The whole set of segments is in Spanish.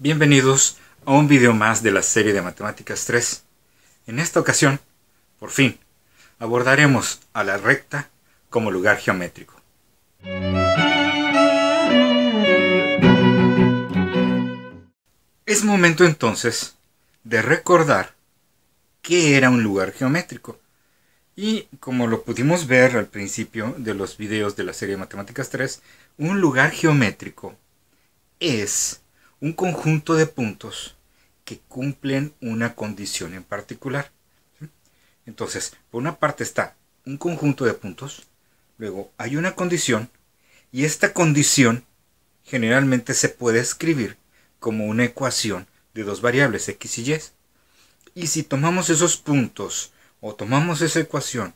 Bienvenidos a un video más de la serie de Matemáticas 3. En esta ocasión, por fin, abordaremos a la recta como lugar geométrico. Es momento entonces de recordar qué era un lugar geométrico. Y como lo pudimos ver al principio de los videos de la serie de Matemáticas 3, un lugar geométrico es un conjunto de puntos que cumplen una condición en particular. Entonces, por una parte está un conjunto de puntos, luego hay una condición, y esta condición generalmente se puede escribir como una ecuación de dos variables, x y y. Y si tomamos esos puntos, o tomamos esa ecuación,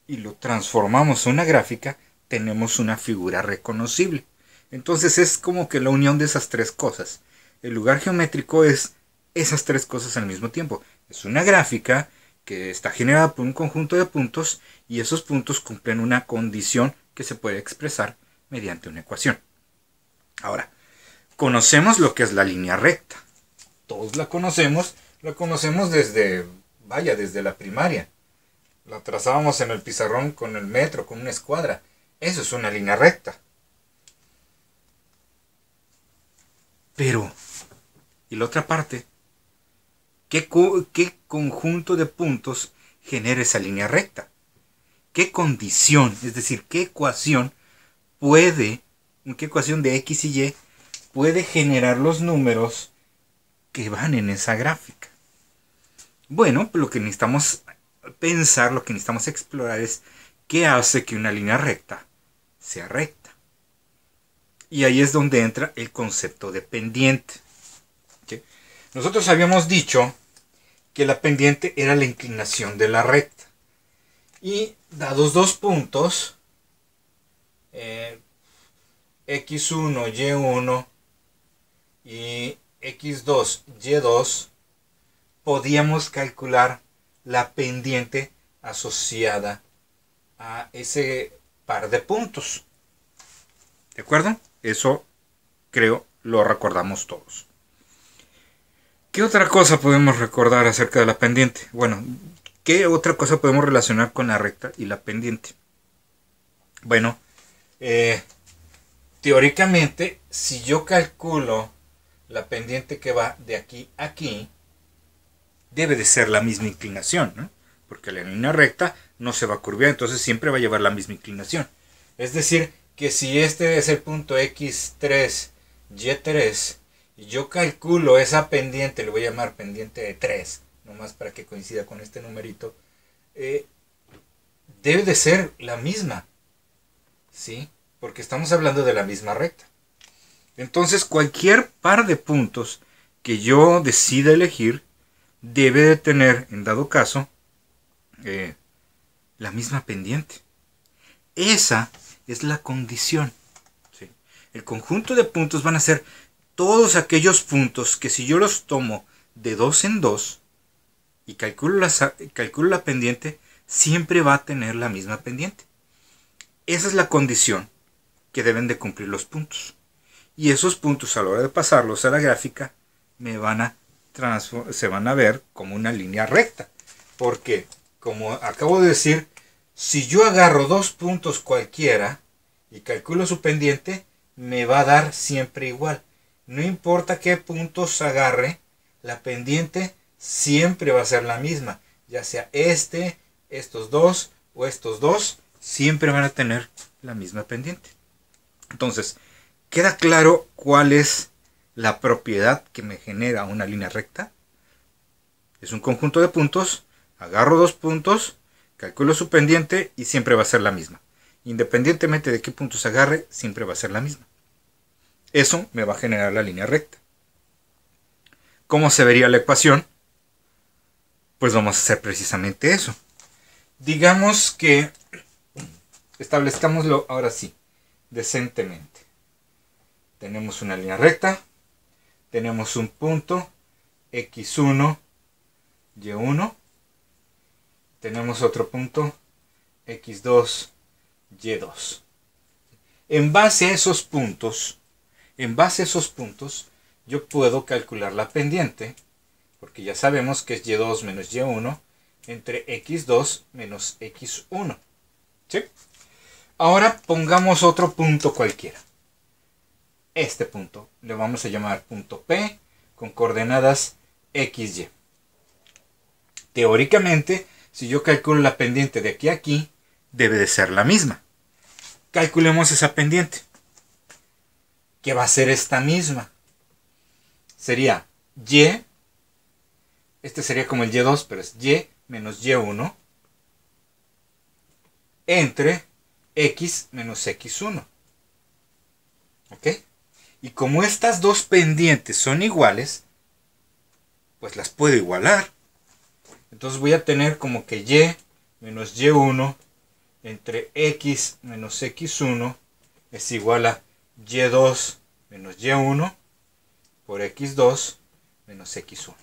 y lo transformamos en una gráfica, tenemos una figura reconocible. Entonces es como que la unión de esas tres cosas. El lugar geométrico es esas tres cosas al mismo tiempo. Es una gráfica que está generada por un conjunto de puntos y esos puntos cumplen una condición que se puede expresar mediante una ecuación. Ahora, conocemos lo que es la línea recta. Todos la conocemos desde la primaria. La trazábamos en el pizarrón con el metro, con una escuadra. Eso es una línea recta. Pero, y la otra parte, ¿qué conjunto de puntos genera esa línea recta? ¿Qué condición, es decir, qué ecuación de x y y puede generar los números que van en esa gráfica? Bueno, lo que necesitamos pensar, lo que necesitamos explorar es qué hace que una línea recta sea recta. Y ahí es donde entra el concepto de pendiente. ¿Sí? Nosotros habíamos dicho que la pendiente era la inclinación de la recta. Y dados dos puntos, x1, y1 y x2, y2, podíamos calcular la pendiente asociada a ese par de puntos. ¿De acuerdo? Eso creo lo recordamos todos. ¿Qué otra cosa podemos recordar acerca de la pendiente? Bueno, ¿qué otra cosa podemos relacionar con la recta y la pendiente? Bueno, teóricamente, si yo calculo la pendiente que va de aquí a aquí, debe de ser la misma inclinación, ¿no? Porque la línea recta no se va a curvar, entonces siempre va a llevar la misma inclinación. Es decir, que si este es el punto x3, y3, y yo calculo esa pendiente, le voy a llamar pendiente de 3, nomás para que coincida con este numerito, debe de ser la misma, ¿sí? Porque estamos hablando de la misma recta. Entonces cualquier par de puntos que yo decida elegir debe de tener, en dado caso, la misma pendiente. Esa es la condición. ¿Sí? El conjunto de puntos van a ser todos aquellos puntos que si yo los tomo de dos en dos y calculo la pendiente, siempre va a tener la misma pendiente. Esa es la condición que deben de cumplir los puntos. Y esos puntos, a la hora de pasarlos a la gráfica, se van a ver como una línea recta. Porque, como acabo de decir, si yo agarro dos puntos cualquiera y calculo su pendiente, me va a dar siempre igual. No importa qué puntos agarre, la pendiente siempre va a ser la misma. Ya sea estos dos o estos dos, siempre van a tener la misma pendiente. Entonces, ¿queda claro cuál es la propiedad que me genera una línea recta? Es un conjunto de puntos, agarro dos puntos, calculo su pendiente y siempre va a ser la misma. Independientemente de qué puntos agarre, siempre va a ser la misma. Eso me va a generar la línea recta. ¿Cómo se vería la ecuación? Pues vamos a hacer precisamente eso. Digamos que establezcámoslo ahora sí, decentemente. Tenemos una línea recta, tenemos un punto x1, y1, tenemos otro punto x2, y2. En base a esos puntos, yo puedo calcular la pendiente, porque ya sabemos que es y2 menos y1 entre x2 menos x1. ¿Sí? Ahora pongamos otro punto cualquiera. Este punto le vamos a llamar punto P con coordenadas XY. Teóricamente, si yo calculo la pendiente de aquí a aquí, debe de ser la misma. Calculemos esa pendiente, que va a ser esta misma. Sería Y, este sería como el Y2, pero es Y menos Y1 entre X menos X1. ¿Ok? Y como estas dos pendientes son iguales, pues las puedo igualar. Entonces voy a tener como que Y menos Y1 entre X menos X1 es igual a Y2 menos Y1 por X2 menos X1.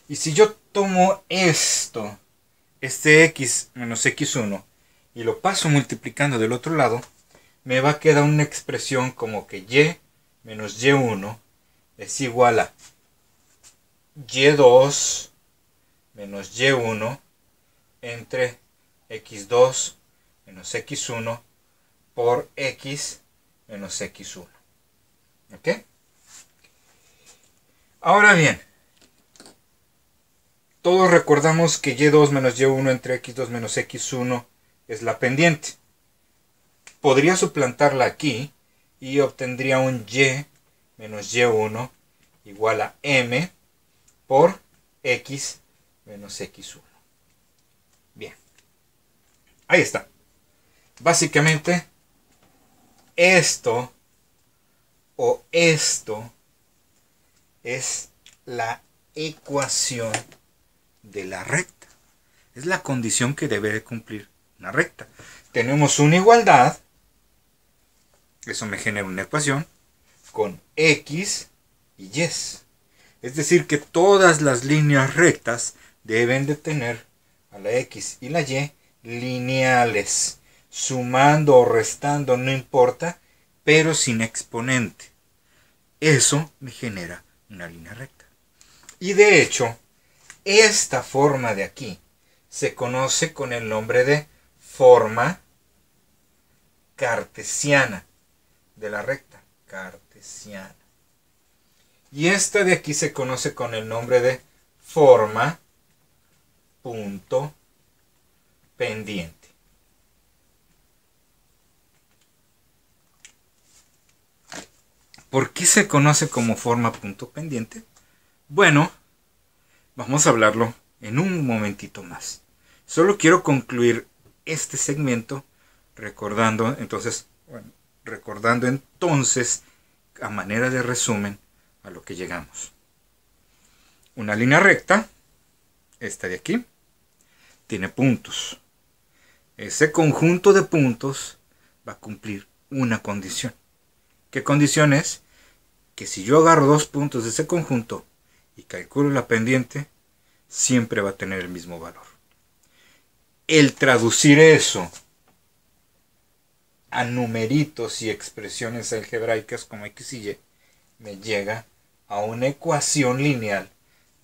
Y si yo tomo esto, este X menos X1, y lo paso multiplicando del otro lado, me va a quedar una expresión como que Y menos Y1 es igual a Y2 menos Y1 entre X2 menos X1 por X menos X1. ¿Ok? Ahora bien, todos recordamos que Y2 menos Y1 entre X2 menos X1 es la pendiente. Podría suplantarla aquí y obtendría un Y menos Y1 igual a M por X menos X1. Bien. Ahí está. Básicamente, esto o esto es la ecuación de la recta. Es la condición que debe de cumplir una recta. Tenemos una igualdad, eso me genera una ecuación, con X y Y. Es decir, que todas las líneas rectas deben de tener a la X y la Y lineales, sumando o restando, no importa, pero sin exponente. Eso me genera una línea recta. Y de hecho, esta forma de aquí se conoce con el nombre de forma cartesiana de la recta. Cartesiana. Y esta de aquí se conoce con el nombre de forma punto pendiente. ¿Por qué se conoce como forma punto pendiente? Bueno, vamos a hablarlo en un momentito más. Solo quiero concluir este segmento recordando entonces a manera de resumen a lo que llegamos. Una línea recta, esta de aquí, tiene puntos. Ese conjunto de puntos va a cumplir una condición. ¿Qué condición es? Que si yo agarro dos puntos de ese conjunto y calculo la pendiente, siempre va a tener el mismo valor. El traducir eso a numeritos y expresiones algebraicas como X y Y me llega a una ecuación lineal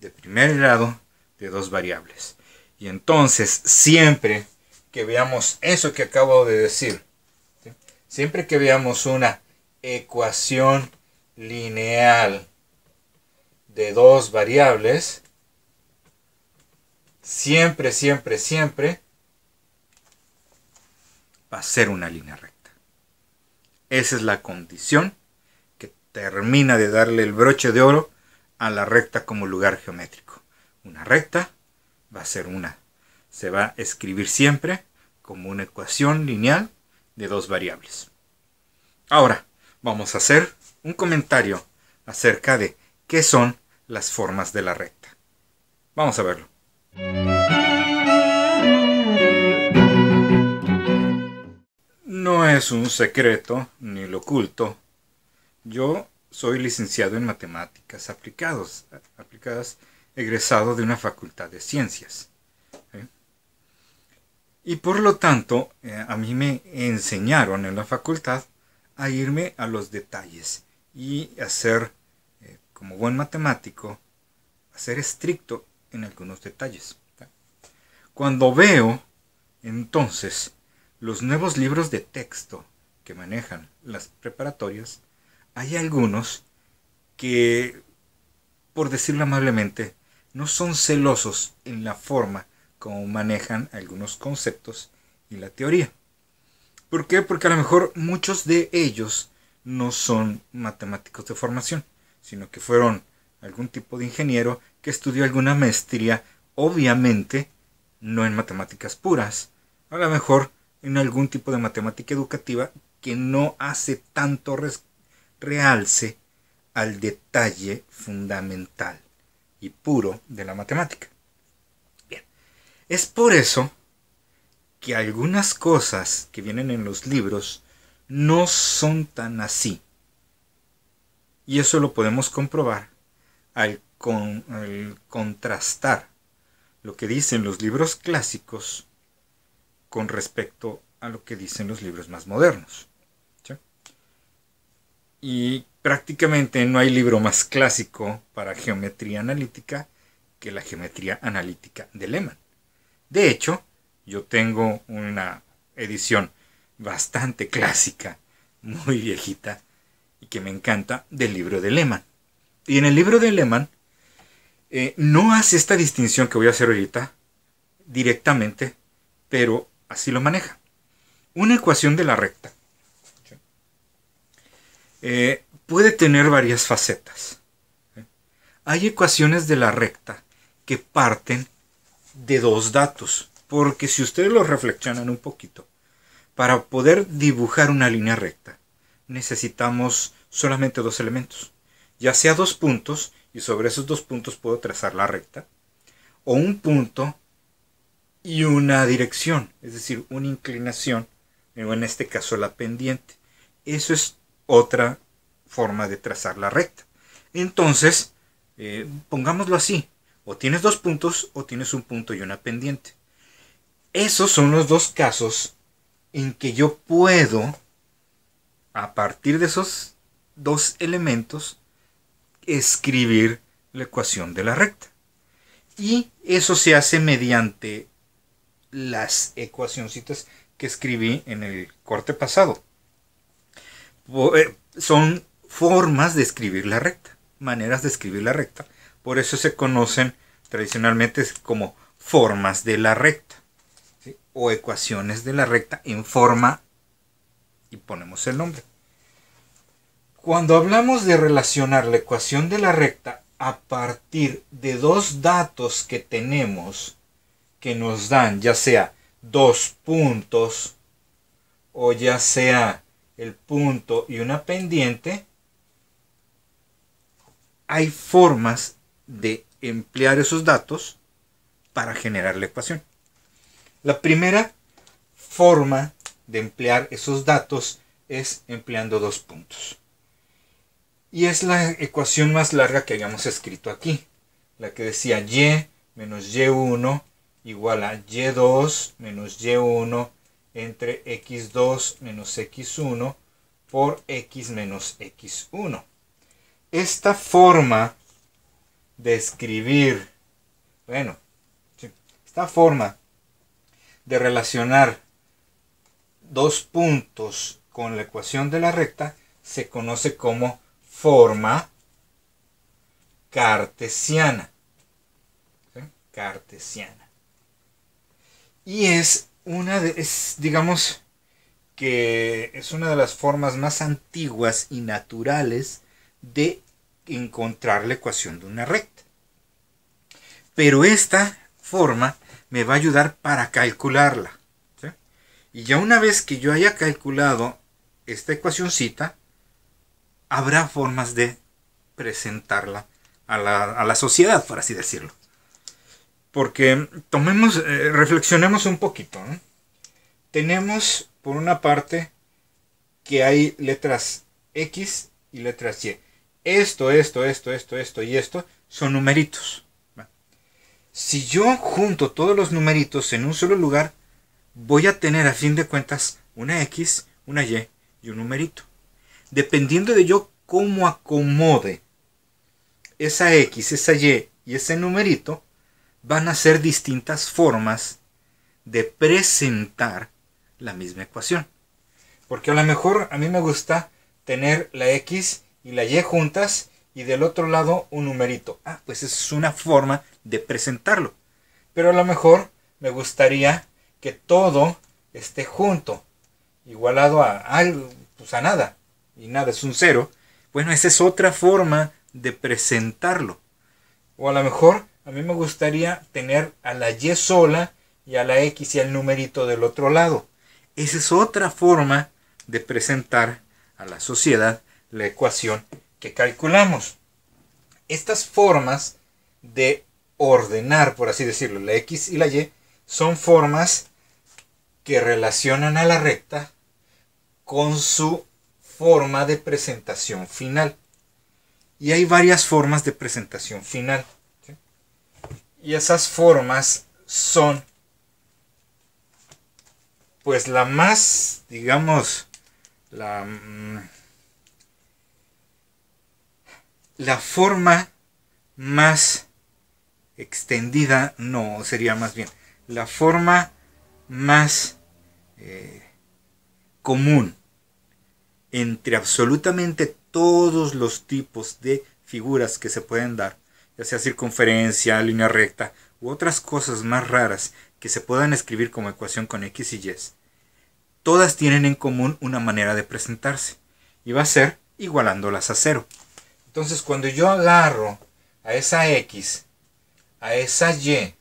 de primer grado de dos variables. Y entonces, siempre que veamos eso que acabo de decir, ¿sí? Siempre que veamos una ecuación lineal de dos variables, siempre va a ser una línea recta. Esa es la condición que termina de darle el broche de oro a la recta como lugar geométrico. Una recta se va a escribir siempre como una ecuación lineal de dos variables. Ahora vamos a hacer un comentario acerca de qué son las formas de la recta. Vamos a verlo. No es un secreto ni lo oculto. Yo soy licenciado en matemáticas aplicadas, egresado de una facultad de ciencias. Y por lo tanto, a mí me enseñaron en la facultad a irme a los detalles y hacer como buen matemático, a ser estricto en algunos detalles. Cuando veo, entonces, los nuevos libros de texto que manejan las preparatorias, hay algunos que, por decirlo amablemente, no son celosos en la forma como manejan algunos conceptos y la teoría. ¿Por qué? Porque a lo mejor muchos de ellos no son matemáticos de formación, sino que fueron algún tipo de ingeniero que estudió alguna maestría, obviamente no en matemáticas puras, a lo mejor en algún tipo de matemática educativa que no hace tanto realce al detalle fundamental y puro de la matemática. Bien, es por eso que algunas cosas que vienen en los libros no son tan así. Y eso lo podemos comprobar al contrastar lo que dicen los libros clásicos con respecto a lo que dicen los libros más modernos. ¿Sí? Y prácticamente no hay libro más clásico para geometría analítica que la geometría analítica de Lehmann. De hecho, yo tengo una edición bastante clásica, muy viejita, y que me encanta, del libro de Lehmann. Y en el libro de Lehmann no hace esta distinción que voy a hacer ahorita directamente, pero así lo maneja. Una ecuación de la recta puede tener varias facetas. Hay ecuaciones de la recta que parten de dos datos, porque si ustedes lo reflexionan un poquito, para poder dibujar una línea recta necesitamos solamente dos elementos, ya sea dos puntos, y sobre esos dos puntos puedo trazar la recta, o un punto y una dirección, es decir, una inclinación, o en este caso la pendiente. Eso es otra forma de trazar la recta. Entonces, pongámoslo así, o tienes dos puntos o tienes un punto y una pendiente. Esos son los dos casos en que yo puedo, a partir de esos dos elementos, escribir la ecuación de la recta. Y eso se hace mediante las ecuacioncitas que escribí en el corte pasado. Son formas de escribir la recta, maneras de escribir la recta. Por eso se conocen tradicionalmente como formas de la recta, ¿sí? O ecuaciones de la recta en forma, y ponemos el nombre. Cuando hablamos de relacionar la ecuación de la recta a partir de dos datos que tenemos, que nos dan ya sea dos puntos o ya sea el punto y una pendiente, hay formas de emplear esos datos para generar la ecuación. La primera forma de emplear esos datos es empleando dos puntos. Y es la ecuación más larga que hayamos escrito aquí. La que decía y menos y1 igual a y2 menos y1 entre x2 menos x1 por x menos x1. Esta forma de escribir, esta forma de relacionar dos puntos con la ecuación de la recta se conoce como forma cartesiana. ¿Sí? Cartesiana. Y digamos que es una de las formas más antiguas y naturales de encontrar la ecuación de una recta. Pero esta forma me va a ayudar para calcularla. ¿Sí? Y ya una vez que yo haya calculado esta ecuacioncita, habrá formas de presentarla a la sociedad, por así decirlo. Porque reflexionemos un poquito, ¿no? Tenemos, por una parte, que hay letras X y letras Y. Esto y esto son numeritos. Si yo junto todos los numeritos en un solo lugar, voy a tener a fin de cuentas una X, una Y y un numerito. Dependiendo de yo cómo acomode esa X, esa Y y ese numerito van a ser distintas formas de presentar la misma ecuación. Porque a lo mejor a mí me gusta tener la X y la Y juntas y del otro lado un numerito. Ah, pues esa es una forma de presentarlo. Pero a lo mejor me gustaría que todo esté junto, igualado a algo, pues a nada. Y nada es un cero. Bueno, esa es otra forma de presentarlo. O a lo mejor a mí me gustaría tener a la Y sola y a la X y al numerito del otro lado. Esa es otra forma de presentar a la sociedad la ecuación que calculamos. Estas formas de ordenar, por así decirlo, la X y la Y, son formas que relacionan a la recta con su forma de presentación final. Y hay varias formas de presentación final. ¿Sí? Y esas formas son, pues la más, digamos, la forma más extendida, no, sería más bien la forma más común entre absolutamente todos los tipos de figuras que se pueden dar, ya sea circunferencia, línea recta u otras cosas más raras que se puedan escribir como ecuación con X y Y. Todas tienen en común una manera de presentarse y va a ser igualándolas a cero. Entonces cuando yo agarro a esa X, a esa Y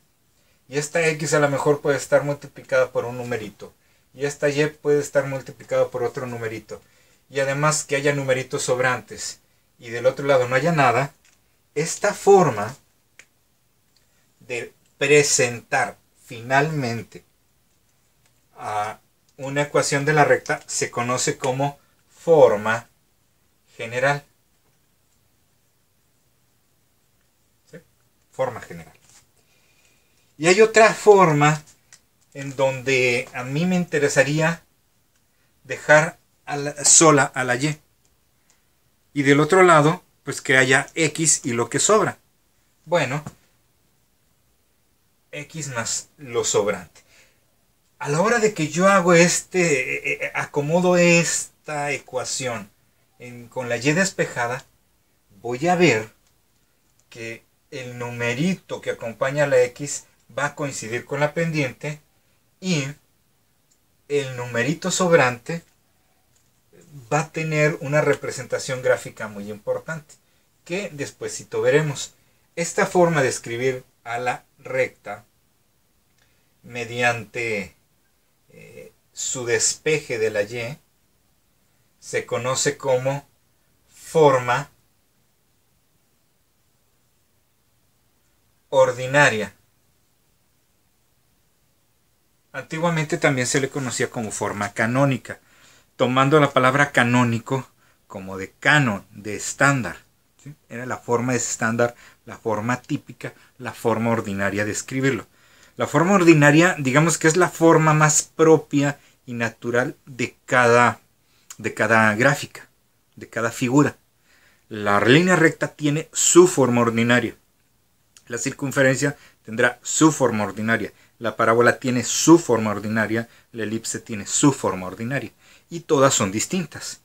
esta X a lo mejor puede estar multiplicada por un numerito, y esta Y puede estar multiplicada por otro numerito, y además que haya numeritos sobrantes, y del otro lado no haya nada, esta forma de presentar finalmente a una ecuación de la recta se conoce como forma general. ¿Sí? Forma general. Y hay otra forma en donde a mí me interesaría dejar sola a la Y. Y del otro lado, pues que haya X y lo que sobra. Bueno, X más lo sobrante. A la hora de que yo hago acomodo esta ecuación con la Y despejada, voy a ver que el numerito que acompaña a la X va a coincidir con la pendiente y el numerito sobrante va a tener una representación gráfica muy importante que despuesito veremos. Esta forma de escribir a la recta mediante su despeje de la Y se conoce como forma ordinaria. Antiguamente también se le conocía como forma canónica, tomando la palabra canónico como de canon, de estándar. ¿Sí? Era la forma estándar, la forma típica, la forma ordinaria de escribirlo. La forma ordinaria, digamos que es la forma más propia y natural de cada gráfica, de cada figura. La línea recta tiene su forma ordinaria. La circunferencia tendrá su forma ordinaria. La parábola tiene su forma ordinaria. La elipse tiene su forma ordinaria. Y todas son distintas.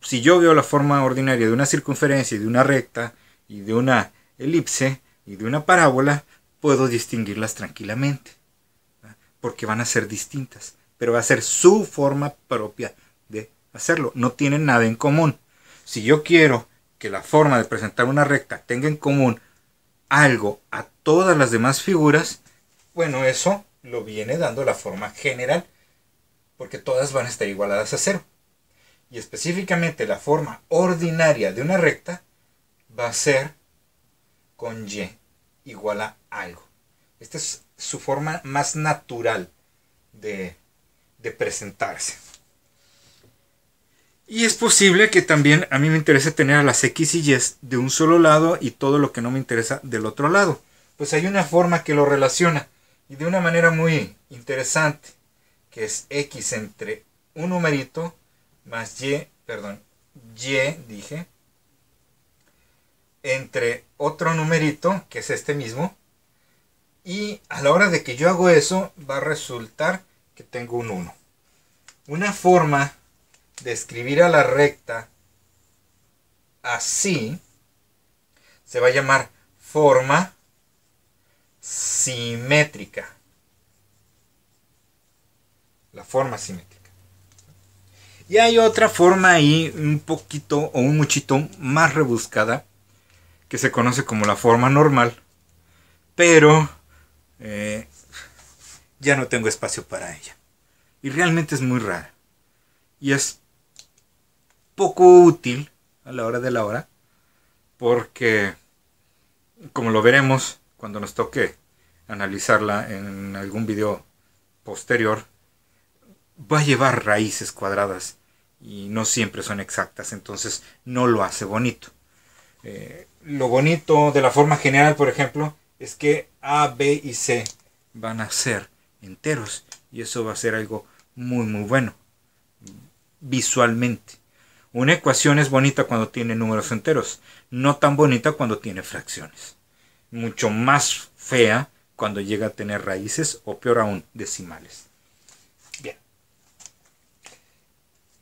Si yo veo la forma ordinaria de una circunferencia y de una recta y de una elipse y de una parábola, puedo distinguirlas tranquilamente. Porque van a ser distintas. Pero va a ser su forma propia de hacerlo. No tienen nada en común. Si yo quiero que la forma de presentar una recta tenga en común algo a todas las demás figuras, bueno, eso lo viene dando la forma general, porque todas van a estar igualadas a cero. Y específicamente la forma ordinaria de una recta va a ser con Y igual a algo. Esta es su forma más natural de presentarse. Y es posible que también a mí me interese tener a las X y Y de un solo lado y todo lo que no me interesa del otro lado. Pues hay una forma que lo relaciona y de una manera muy interesante, que es X entre un numerito más Y, Y dije, entre otro numerito, que es este mismo, y a la hora de que yo hago eso, va a resultar que tengo un 1. Una forma de escribir a la recta así se va a llamar forma simétrica. La forma simétrica. Y hay otra forma ahí un poquito o un muchito más rebuscada que se conoce como la forma normal, pero ya no tengo espacio para ella. Y realmente es muy rara. Y es poco útil a la hora de la hora, porque, como lo veremos cuando nos toque analizarla en algún video posterior, va a llevar raíces cuadradas y no siempre son exactas, entonces no lo hace bonito. Lo bonito de la forma general, por ejemplo, es que A, B y C van a ser enteros y eso va a ser algo muy bueno visualmente. Una ecuación es bonita cuando tiene números enteros, no tan bonita cuando tiene fracciones. Mucho más fea cuando llega a tener raíces o peor aún, decimales. Bien.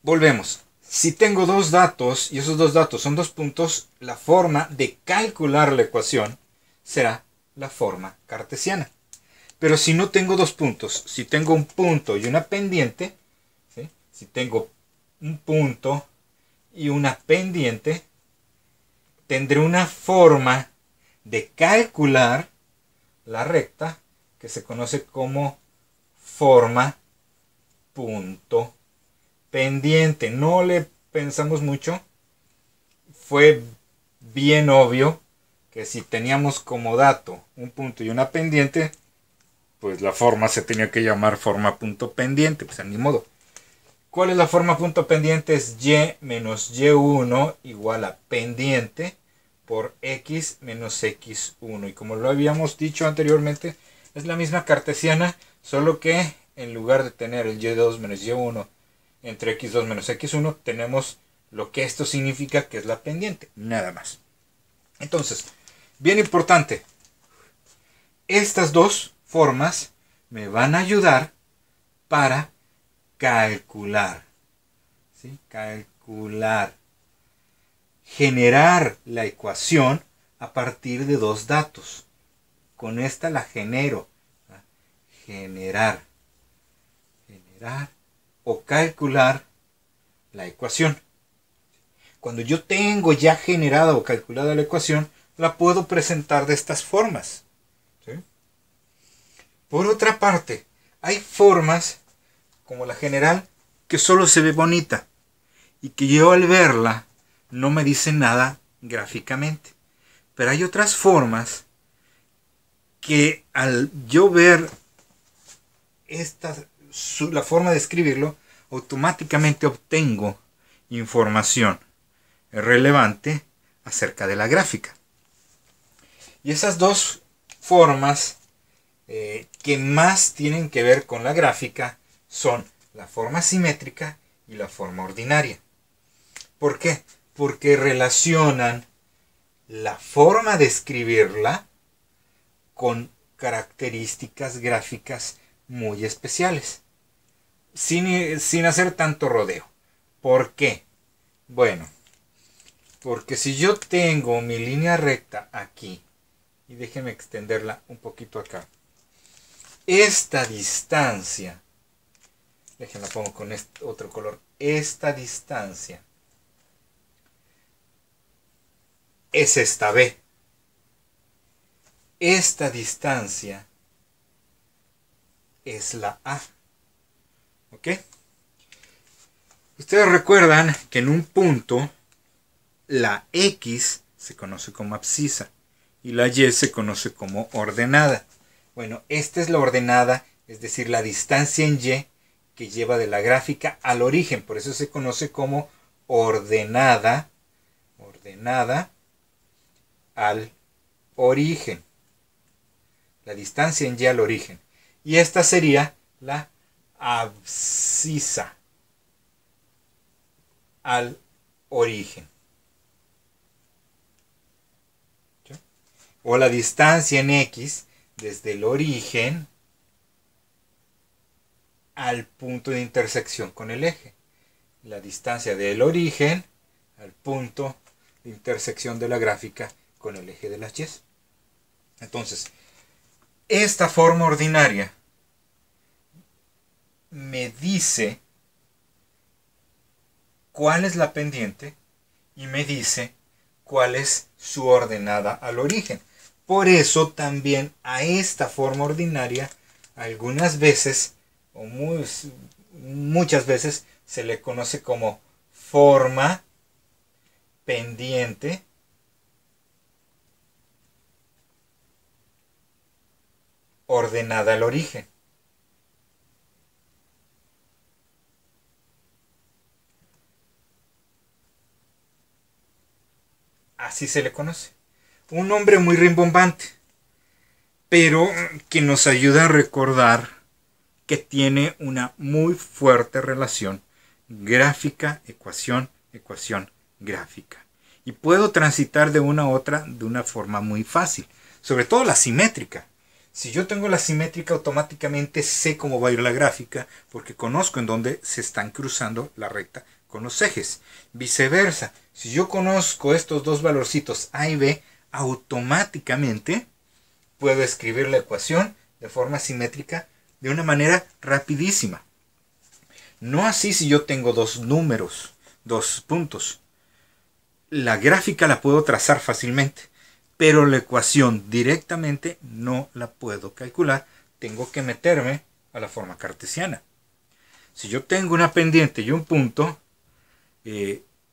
Volvemos. Si tengo dos datos y esos dos datos son 2 puntos, la forma de calcular la ecuación será la forma cartesiana. Pero si no tengo 2 puntos, si tengo un punto y una pendiente, ¿sí? Si tengo un punto y una pendiente, tendré una forma de calcular la recta que se conoce como forma punto pendiente. No le pensamos mucho. Fue bien obvio que si teníamos como dato un punto y una pendiente, pues la forma se tenía que llamar forma punto pendiente, pues ni modo. ¿Cuál es la forma punto pendiente? Es y menos y1 igual a pendiente por x menos x1. Y como lo habíamos dicho anteriormente, es la misma cartesiana, solo que en lugar de tener el y2 menos y1 entre x2 menos x1, tenemos lo que esto significa, que es la pendiente, nada más. Entonces, bien importante, estas dos formas me van a ayudar para calcular, ¿sí? Calcular, generar la ecuación a partir de dos datos. Con esta la genero, generar o calcular la ecuación. Cuando yo tengo ya generada o calculada la ecuación, la puedo presentar de estas formas, ¿sí? Por otra parte, hay formas como la general que solo se ve bonita y que yo al verla no me dice nada gráficamente. Pero hay otras formas que al yo ver la forma de escribirlo, automáticamente obtengo información relevante acerca de la gráfica. Y esas dos formas que más tienen que ver con la gráfica son la forma simétrica y la forma ordinaria. ¿Por qué? Porque relacionan la forma de escribirla con características gráficas muy especiales, sin hacer tanto rodeo. ¿Por qué? Bueno, porque si yo tengo mi línea recta aquí, y déjenme extenderla un poquito acá, esta distancia, déjenla pongo con este otro color, esta distancia es esta B. Esta distancia es la A. ¿Ok? Ustedes recuerdan que en un punto la X se conoce como abscisa y la Y se conoce como ordenada. Bueno, esta es la ordenada, es decir, la distancia en Y que lleva de la gráfica al origen. Por eso se conoce como ordenada al origen. La distancia en Y al origen. Y esta sería la abscisa al origen. o la distancia en X desde el origen al punto de intersección con el eje. La distancia del origen al punto de intersección de la gráfica con el eje de las Y. Entonces, esta forma ordinaria me dice cuál es la pendiente y me dice cuál es su ordenada al origen. Por eso también a esta forma ordinaria algunas veces o muchas veces se le conoce como forma pendiente ordenada al origen. Así se le conoce. Un nombre muy rimbombante, pero que nos ayuda a recordar que tiene una muy fuerte relación gráfica, ecuación, ecuación, gráfica. Y puedo transitar de una a otra de una forma muy fácil, sobre todo la simétrica. Si yo tengo la simétrica, automáticamente sé cómo va a ir la gráfica, porque conozco en dónde se están cruzando la recta con los ejes. Viceversa, si yo conozco estos dos valorcitos A y B, automáticamente puedo escribir la ecuación de forma simétrica de una manera rapidísima. No así si yo tengo dos números, dos puntos. La gráfica la puedo trazar fácilmente, pero la ecuación directamente no la puedo calcular. Tengo que meterme a la forma cartesiana. Si yo tengo una pendiente y un punto,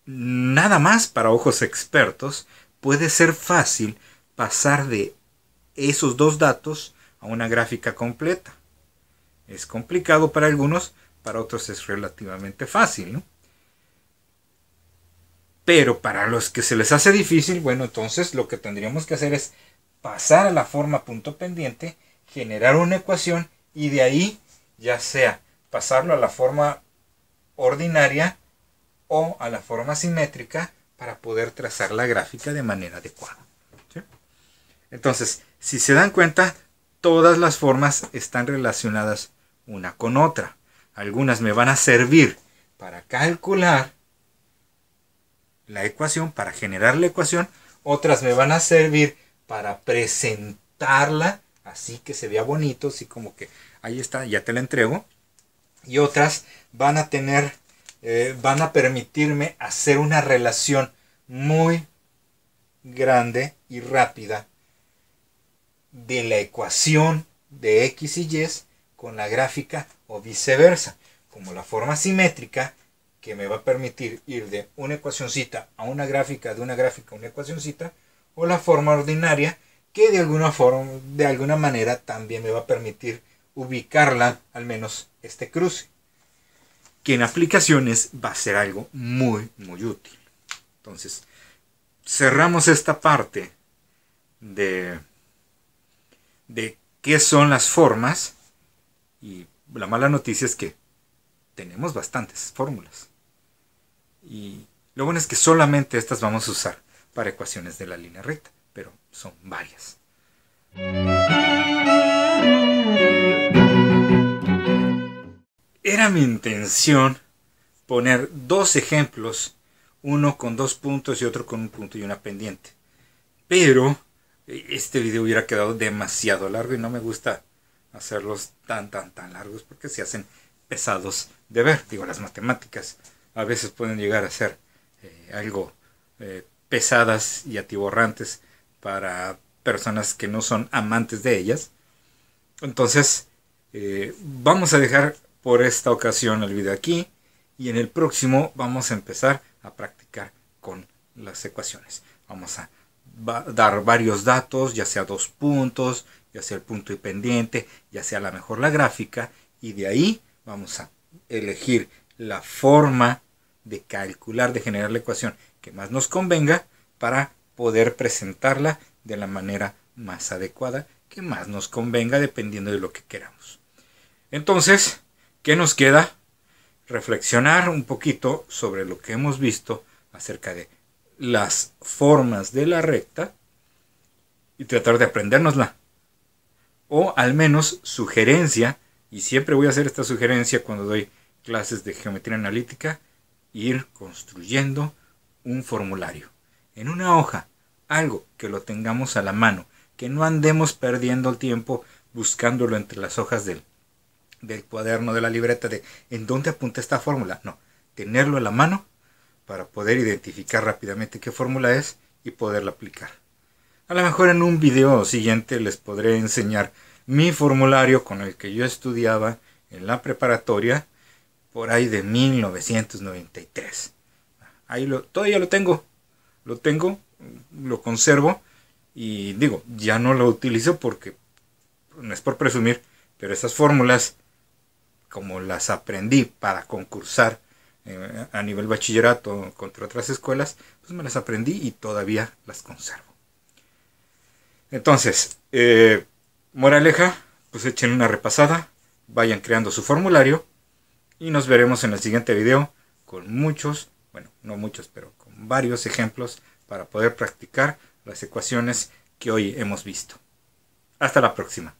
nada más para ojos expertos, puede ser fácil pasar de esos dos datos a una gráfica completa. Es complicado para algunos, para otros es relativamente fácil, ¿no? Pero para los que se les hace difícil, bueno, entonces lo que tendríamos que hacer es pasar a la forma punto pendiente, generar una ecuación y de ahí ya sea pasarlo a la forma ordinaria o a la forma simétrica para poder trazar la gráfica de manera adecuada. ¿Sí? Entonces, si se dan cuenta, todas las formas están relacionadas una con otra. Algunas me van a servir para calcular la ecuación, para generar la ecuación. Otras me van a servir para presentarla, así que se vea bonito, así como que ahí está, ya te la entrego. Y otras van a tener, van a permitirme hacer una relación muy grande y rápida de la ecuación de X y Y con la gráfica o viceversa, como la forma simétrica que me va a permitir ir de una ecuacioncita a una gráfica, de una gráfica a una ecuacioncita, o la forma ordinaria que de alguna manera también me va a permitir ubicarla, al menos este cruce, que en aplicaciones va a ser algo muy muy útil. Entonces cerramos esta parte de qué son las formas, y la mala noticia es que tenemos bastantes fórmulas y lo bueno es que solamente estas vamos a usar para ecuaciones de la línea recta, pero son varias. Era mi intención poner dos ejemplos, uno con dos puntos y otro con un punto y una pendiente, pero este video hubiera quedado demasiado largo y no me gusta hacerlos tan largos porque se hacen pesados de ver. Digo, las matemáticas a veces pueden llegar a ser algo pesadas y atiborrantes para personas que no son amantes de ellas. Entonces vamos a dejar por esta ocasión el video aquí y en el próximo vamos a empezar a practicar con las ecuaciones. Vamos a dar varios datos, ya sea dos puntos, ya sea el punto y pendiente, ya sea a lo mejor la gráfica, y de ahí vamos a elegir la forma de calcular, de generar la ecuación que más nos convenga para poder presentarla de la manera más adecuada, que más nos convenga dependiendo de lo que queramos. Entonces, ¿qué nos queda? Reflexionar un poquito sobre lo que hemos visto acerca de las formas de la recta y tratar de aprendérnosla. O al menos sugerencia, y siempre voy a hacer esta sugerencia cuando doy clases de geometría analítica, ir construyendo un formulario en una hoja, algo que lo tengamos a la mano, que no andemos perdiendo el tiempo buscándolo entre las hojas del cuaderno, de la libreta, de en dónde apunta esta fórmula. No, tenerlo a la mano para poder identificar rápidamente qué fórmula es y poderla aplicar. A lo mejor en un video siguiente les podré enseñar mi formulario con el que yo estudiaba en la preparatoria por ahí de 1993. Todavía lo tengo, lo conservo y digo, ya no lo utilizo porque no es por presumir, pero esas fórmulas, como las aprendí para concursar a nivel bachillerato contra otras escuelas, pues me las aprendí y todavía las conservo. Entonces, moraleja, pues echen una repasada, vayan creando su formulario y nos veremos en el siguiente video con muchos, bueno, no muchos, pero con varios ejemplos para poder practicar las ecuaciones que hoy hemos visto. Hasta la próxima.